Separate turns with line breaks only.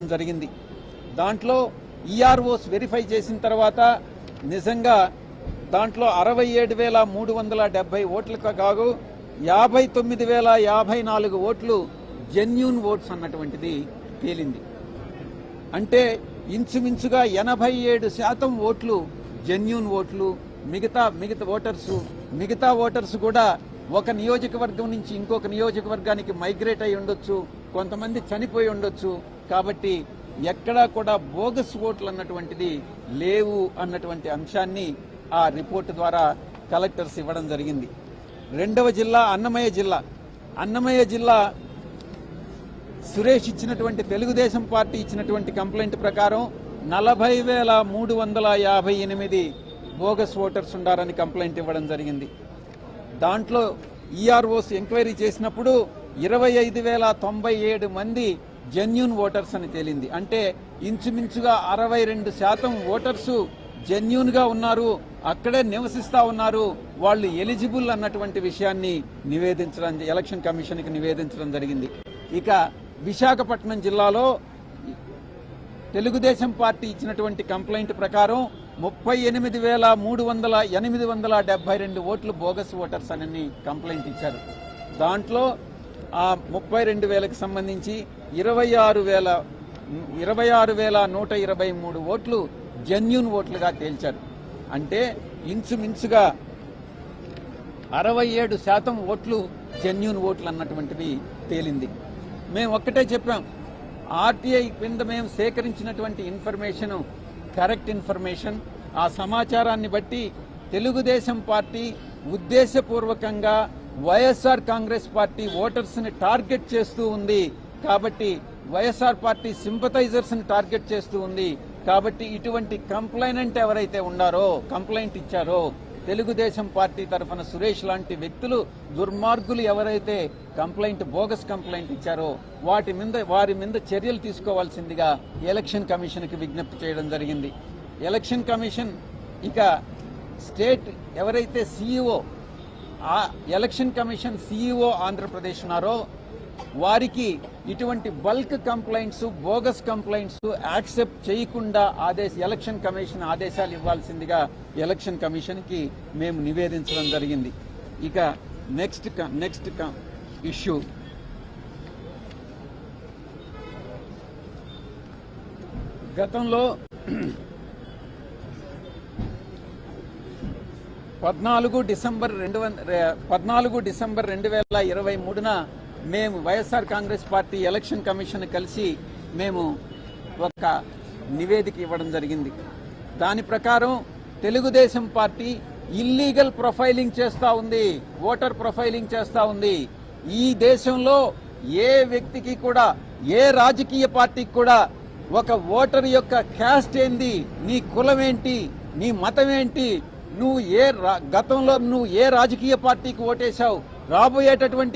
జరిగింది. దాంట్లో EROs verify చేసిన తర్వాత నిజంగా దాంట్లో 67,370 ఓట్లకు కాదు 59,054 ఓట్లు జెన్యూన్ ఓట్స్ అన్నటువంటిది తేలింది. అంటే ఇంచుమించుగా 87% ఓట్లు జెన్యూన్ ఓట్లు. మిగతా ఓటర్స్ కూడా ఒక నియోజకవర్గం నుంచి ఇంకొక నియోజకవర్గానికి మైగ్రేట్ అయి ఉండొచ్చు, కొంతమంది చనిపోయి ఉండొచ్చు. కాబట్టి ఎక్కడా కూడా బోగస్ ఓట్లు అన్నటువంటిది లేవు అన్నటువంటి అంశాన్ని ఆ రిపోర్టు ద్వారా కలెక్టర్స్ ఇవ్వడం జరిగింది. రెండవ జిల్లా అన్నమయ్య జిల్లా సురేష్ ఇచ్చినటువంటి తెలుగుదేశం పార్టీ ఇచ్చినటువంటి కంప్లైంట్ ప్రకారం 40,358 బోగస్ ఓటర్స్ ఉండారని కంప్లైంట్ ఇవ్వడం జరిగింది. దాంట్లో ఈఆర్ఓస్ ఎంక్వైరీ చేసినప్పుడు 25,097 మంది జెన్యూన్ ఓటర్స్ అని తేలింది. అంటే ఇంచుమించుగా 62% ఓటర్స్ జెన్యూన్ గా ఉన్నారు, అక్కడే నివసిస్తా ఉన్నారు, వాళ్ళు ఎలిజిబుల్ అన్నటువంటి విషయాన్ని ఎలక్షన్ కమిషన్ కి నివేదించడం జరిగింది. ఇక విశాఖపట్నం జిల్లాలో తెలుగుదేశం పార్టీ ఇచ్చినటువంటి కంప్లైంట్ ప్రకారం 38,872 ఓట్లు బోగస్ ఓటర్స్ అని కంప్లైంట్ ఇచ్చారు. దాంట్లో ఆ 32,000కి సంబంధించి 26,123 ఓట్లు జెన్యూన్ ఓట్లుగా తేల్చారు. అంటే ఇంచుమించుగా 67% ఓట్లు జెన్యూన్ ఓట్లు అన్నటువంటివి తేలింది. మేము ఒక్కటే చెప్పాం, ఆర్టీఐ కింద మేము సేకరించినటువంటి ఇన్ఫర్మేషన్ కరెక్ట్ ఇన్ఫర్మేషన్. ఆ సమాచారాన్ని బట్టి తెలుగుదేశం పార్టీ ఉద్దేశపూర్వకంగా వైఎస్ఆర్ కాంగ్రెస్ పార్టీ ఓటర్స్ ని టార్గెట్ చేస్తూ ఉంది. కాబట్టి వైఎస్ఆర్ పార్టీ సింపథైజర్స్ ని టార్గెట్ చేస్తూ ఉంది. కాబట్టి ఇటువంటి కంప్లైనెంట్ ఎవరైతే ఉన్నారో, కంప్లైంట్ ఇచ్చారో, తెలుగుదేశం పార్టీ తరఫున సురేష్ లాంటి వ్యక్తులు, దుర్మార్గులు ఎవరైతే బోగస్ కంప్లైంట్ ఇచ్చారో వారి మీద చర్యలు తీసుకోవాల్సిందిగా ఎలక్షన్ కమిషన్ కి విజ్ఞప్తి చేయడం జరిగింది. ఎలక్షన్ కమిషన్ ఇక స్టేట్ ఎవరైతే ఎలక్షన్ కమిషన్ సీఈఓ ఆంధ్రప్రదేశ్ ఉన్నారో వారికి ఇటువంటి bulk complaints, bogus complaints accept చేయకుండా ఎలక్షన్ కమిషన్ ఆదేశాలు ఇవ్వాల్సిందిగా ఎలక్షన్ కమిషన్ కి మేము నివేదించడం జరిగింది. ఇక నెక్స్ట్ ఇష్యూ గతంలో 14 డిసెంబర్ 2023న మేము YSR Congress party election commission కలిసి మేము ఒక నివేదిక ఇవ్వడం జరిగింది. దాని ప్రకారం తెలుగుదేశం పార్టీ ఇల్లీగల్ ప్రొఫైలింగ్ చేస్తా ఉంది, ఓటర్ ప్రొఫైలింగ్ చేస్తా ఉంది. ఈ దేశంలో ఏ వ్యక్తికి కూడా, ఏ రాజకీయ పార్టీకి కూడా ఒక ఓటర్ యొక్క క్యాస్ట్ ఏంది, నీ కులం ఏంటి, నీ మతం ఏంటి, గతంలో నువ్వు ఏ రాజకీయ పార్టీకి ఓటేశావు, రాబోయేటటువంటి